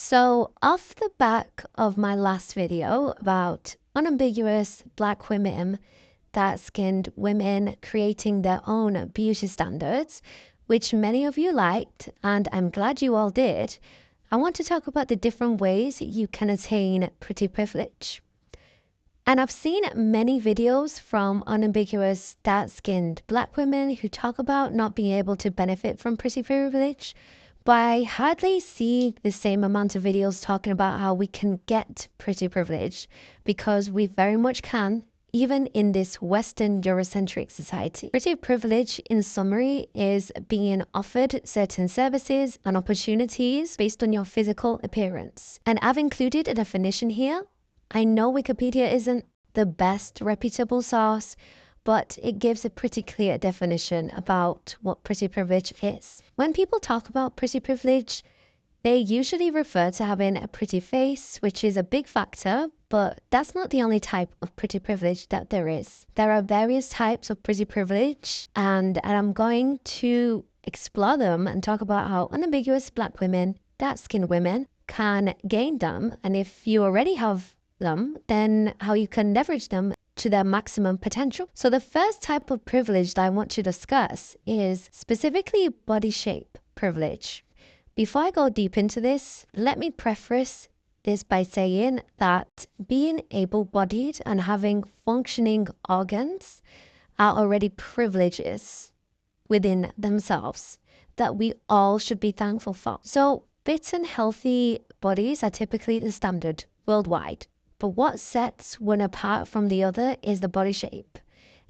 So off the back of my last video about unambiguous Black women, dark-skinned women creating their own beauty standards, which many of you liked, and I'm glad you all did, I want to talk about the different ways you can attain pretty privilege. And I've seen many videos from unambiguous dark-skinned Black women who talk about not being able to benefit from pretty privilege, but I hardly see the same amount of videos talking about how we can get pretty privilege, because we very much can, even in this Western Eurocentric society. Pretty privilege, in summary, is being offered certain services and opportunities based on your physical appearance. And I've included a definition here. I know Wikipedia isn't the best reputable source, but it gives a pretty clear definition about what pretty privilege is. When people talk about pretty privilege, they usually refer to having a pretty face, which is a big factor, but that's not the only type of pretty privilege that there is. There are various types of pretty privilege, and I'm going to explore them and talk about how unambiguous Black women, dark-skinned women, can gain them, and if you already have them, then how you can leverage them to their maximum potential. So the first type of privilege that I want to discuss is specifically body shape privilege. Before I go deep into this, let me preface this by saying that being able-bodied and having functioning organs are already privileges within themselves that we all should be thankful for. So fit and healthy bodies are typically the standard worldwide. But what sets one apart from the other is the body shape.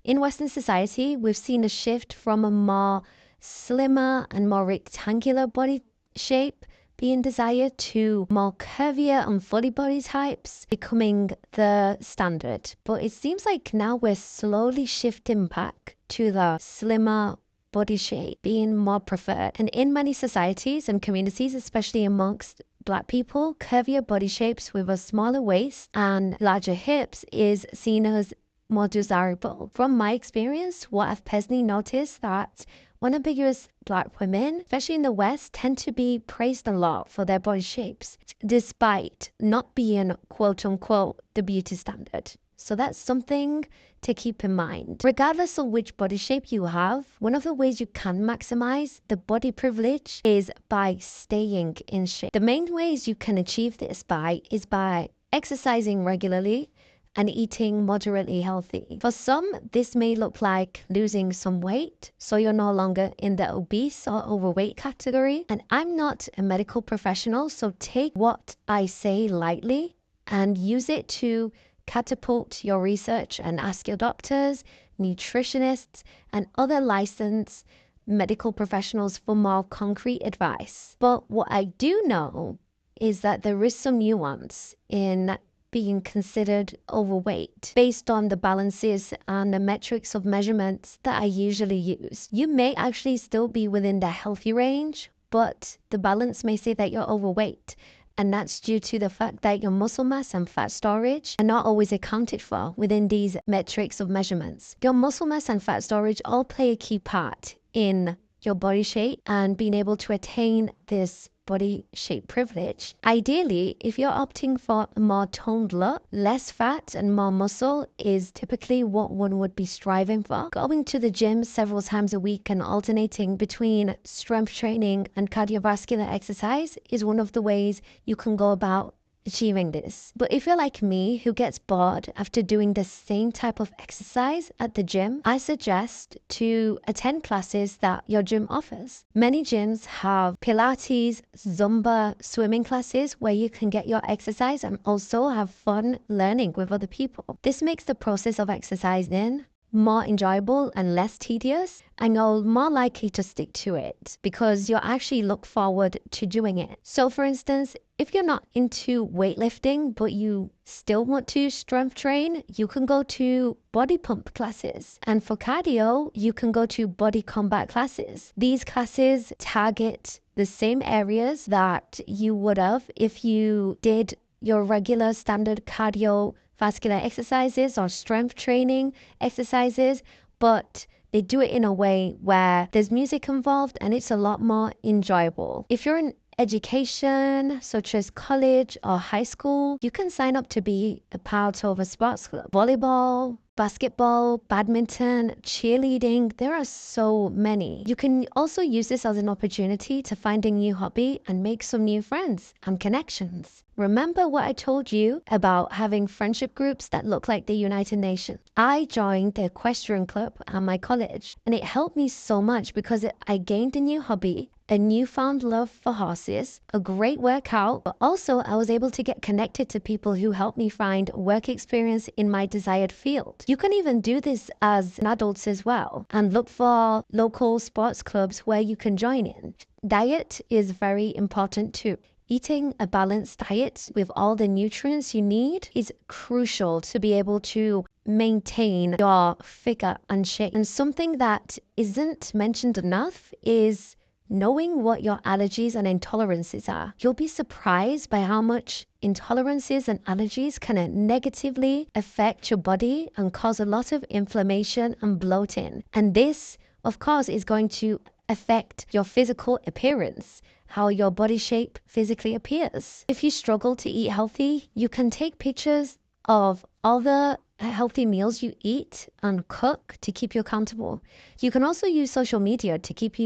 In Western society, we've seen a shift from a more slimmer and more rectangular body shape being desired to more curvier and fully body types becoming the standard. But it seems like now we're slowly shifting back to the slimmer body shape being more preferred. And in many societies and communities, especially amongst Black people, curvier body shapes with a smaller waist and larger hips is seen as more desirable. From my experience, what I've personally noticed that unambiguous Black women, especially in the West, tend to be praised a lot for their body shapes, despite not being quote unquote the beauty standard. So that's something to keep in mind. Regardless of which body shape you have, one of the ways you can maximize the body privilege is by staying in shape. The main ways you can achieve this is by exercising regularly and eating moderately healthy. For some, this may look like losing some weight, so you're no longer in the obese or overweight category. And I'm not a medical professional, so take what I say lightly and use it to catapult your research and ask your doctors, nutritionists, and other licensed medical professionals for more concrete advice. But what I do know is that there is some nuance in being considered overweight based on the balances and the metrics of measurements that I usually use. You may actually still be within the healthy range, but the balance may say that you're overweight. And that's due to the fact that your muscle mass and fat storage are not always accounted for within these metrics of measurements. Your muscle mass and fat storage all play a key part in your body shape and being able to attain this body shape privilege. Ideally, if you're opting for a more toned look, less fat and more muscle is typically what one would be striving for. Going to the gym several times a week and alternating between strength training and cardiovascular exercise is one of the ways you can go about achieving this. But if you're like me, who gets bored after doing the same type of exercise at the gym, I suggest to attend classes that your gym offers. Many gyms have Pilates, Zumba, swimming classes where you can get your exercise and also have fun learning with other people. This makes the process of exercising more enjoyable and less tedious, and you're more likely to stick to it because you'll actually look forward to doing it. So for instance, if you're not into weightlifting but you still want to strength train, you can go to body pump classes. And for cardio, you can go to body combat classes. These classes target the same areas that you would have if you did your regular standard cardiovascular exercises or strength training exercises, but they do it in a way where there's music involved and it's a lot more enjoyable. If you're an education, such as college or high school, you can sign up to be a part of a sports club. Volleyball, basketball, badminton, cheerleading, there are so many. You can also use this as an opportunity to find a new hobby and make some new friends and connections. Remember what I told you about having friendship groups that look like the United Nations? I joined the equestrian club at my college, and it helped me so much because I gained a new hobby, a newfound love for horses, a great workout, but also I was able to get connected to people who helped me find work experience in my desired field. You can even do this as adults as well and look for local sports clubs where you can join in. Diet is very important too. Eating a balanced diet with all the nutrients you need is crucial to be able to maintain your figure and shape. And something that isn't mentioned enough is knowing what your allergies and intolerances are. You'll be surprised by how much intolerances and allergies can negatively affect your body and cause a lot of inflammation and bloating. And this, of course, is going to affect your physical appearance, how your body shape physically appears. If you struggle to eat healthy, you can take pictures of all the healthy meals you eat and cook to keep you accountable. You can also use social media to keep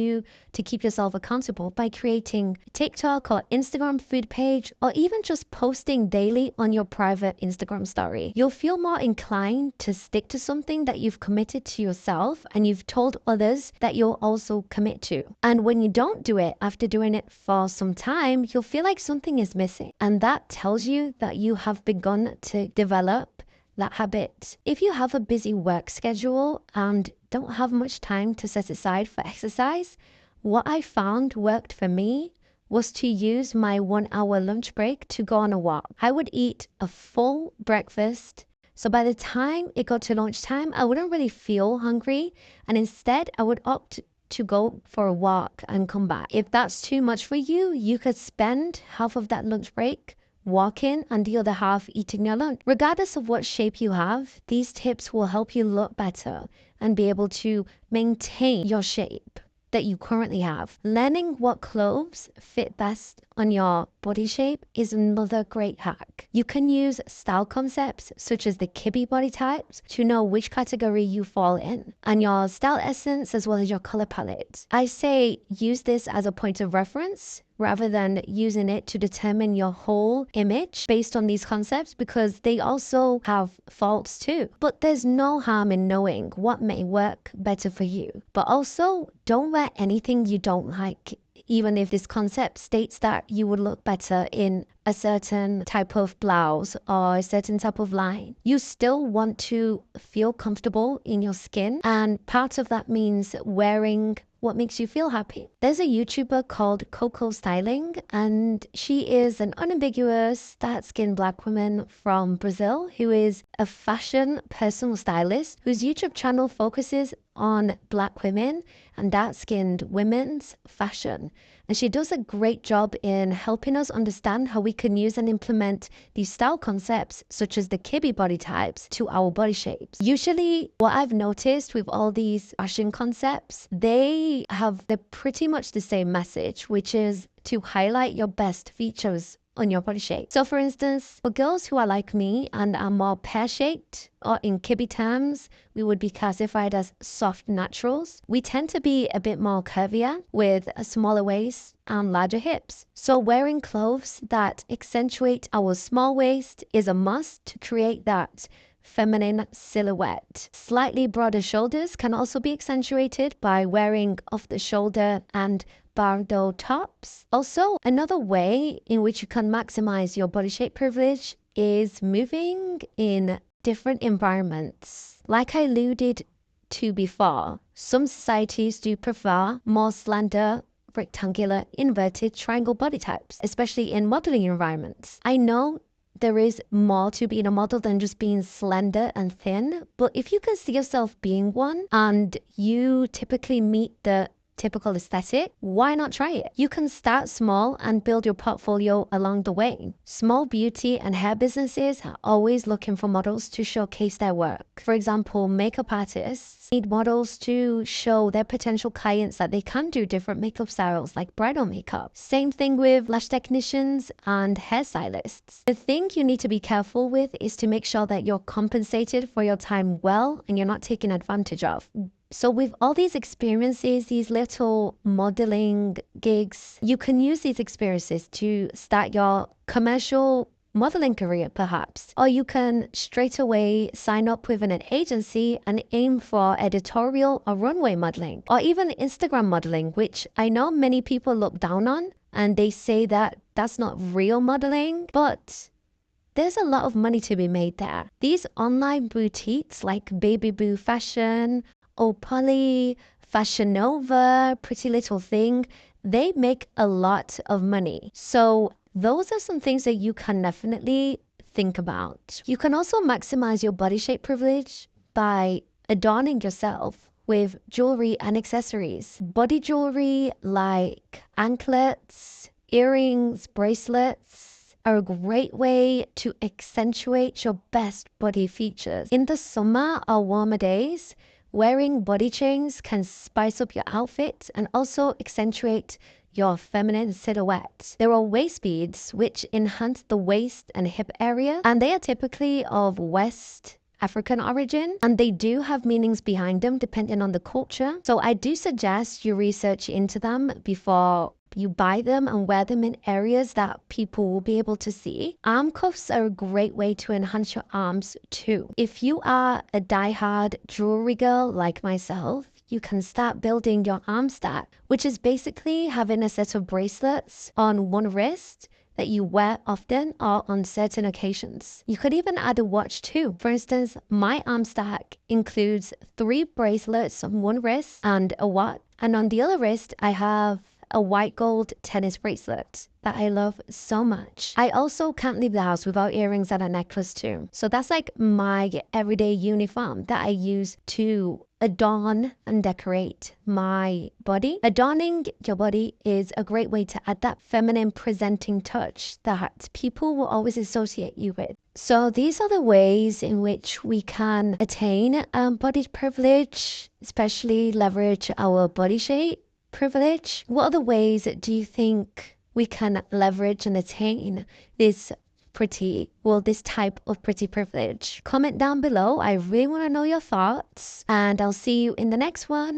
yourself accountable by creating TikTok or Instagram food page, or even just posting daily on your private Instagram story. You'll feel more inclined to stick to something that you've committed to yourself and you've told others that you'll also commit to. And when you don't do it after doing it for some time, you'll feel like something is missing. And that tells you that you have begun to develop that habit. If you have a busy work schedule and don't have much time to set aside for exercise, what I found worked for me was to use my 1 hour lunch break to go on a walk. I would eat a full breakfast, so by the time it got to lunchtime, I wouldn't really feel hungry, and instead I would opt to go for a walk and come back. If that's too much for you, you could spend half of that lunch break walking and the other half eating your lunch. Regardless of what shape you have, these tips will help you look better and be able to maintain your shape that you currently have. Learning what clothes fit best on your body shape is another great hack. You can use style concepts such as the Kibbe body types to know which category you fall in, and your style essence as well as your color palette. I say use this as a point of reference rather than using it to determine your whole image based on these concepts, because they also have faults too. But there's no harm in knowing what may work better for you. But also, don't wear anything you don't like, even if this concept states that you would look better in a certain type of blouse or a certain type of line. You still want to feel comfortable in your skin, and part of that means wearing what makes you feel happy. There's a YouTuber called Coco Styling, and she is an unambiguous dark-skinned black woman from Brazil who is a fashion personal stylist whose YouTube channel focuses on black women and dark-skinned women's fashion. And she does a great job in helping us understand how we can use and implement these style concepts, such as the Kibbe body types, to our body shapes. Usually, what I've noticed with all these fashion concepts, they're pretty much the same message, which is to highlight your best features on your body shape. So for instance, for girls who are like me and are more pear-shaped, or in Kibbe terms, we would be classified as soft naturals, we tend to be a bit more curvier with a smaller waist and larger hips. So wearing clothes that accentuate our small waist is a must to create that feminine silhouette. Slightly broader shoulders can also be accentuated by wearing off-the-shoulder and Bardot tops. Also, another way in which you can maximize your body shape privilege is moving in different environments. Like I alluded to before, some societies do prefer more slender, rectangular, inverted triangle body types, especially in modeling environments. I know there is more to being a model than just being slender and thin, but if you can see yourself being one and you typically meet the typical aesthetic, why not try it? You can start small and build your portfolio along the way. Small beauty and hair businesses are always looking for models to showcase their work. For example, makeup artists need models to show their potential clients that they can do different makeup styles like bridal makeup. Same thing with lash technicians and hairstylists. The thing you need to be careful with is to make sure that you're compensated for your time well and you're not taken advantage of. So with all these experiences, these little modeling gigs, you can use these experiences to start your commercial modeling career perhaps. Or you can straight away sign up with an agency and aim for editorial or runway modeling. Or even Instagram modeling, which I know many people look down on and they say that that's not real modeling, but there's a lot of money to be made there. These online boutiques like Baby Boo Fashion, Opali, Fashion Nova, Pretty Little Thing, they make a lot of money. So those are some things that you can definitely think about. You can also maximize your body shape privilege by adorning yourself with jewelry and accessories. Body jewelry like anklets, earrings, bracelets, are a great way to accentuate your best body features. In the summer or warmer days, wearing body chains can spice up your outfit and also accentuate your feminine silhouette. There are waist beads which enhance the waist and hip area, and they are typically of West African origin, and they do have meanings behind them depending on the culture. So I do suggest you research into them before you buy them and wear them in areas that people will be able to see. Arm cuffs are a great way to enhance your arms too. If you are a die-hard jewelry girl like myself, you can start building your arm stack, which is basically having a set of bracelets on one wrist that you wear often or on certain occasions. You could even add a watch too. For instance, my arm stack includes 3 bracelets on one wrist and a watch, and on the other wrist I have a white gold tennis bracelet that I love so much. I also can't leave the house without earrings and a necklace too. So that's like my everyday uniform that I use to adorn and decorate my body. Adorning your body is a great way to add that feminine presenting touch that people will always associate you with. So these are the ways in which we can attain body privilege, especially leverage our body shape privilege. What other ways do you think we can leverage and attain this type of pretty privilege? Comment down below. I really want to know your thoughts, and I'll see you in the next one.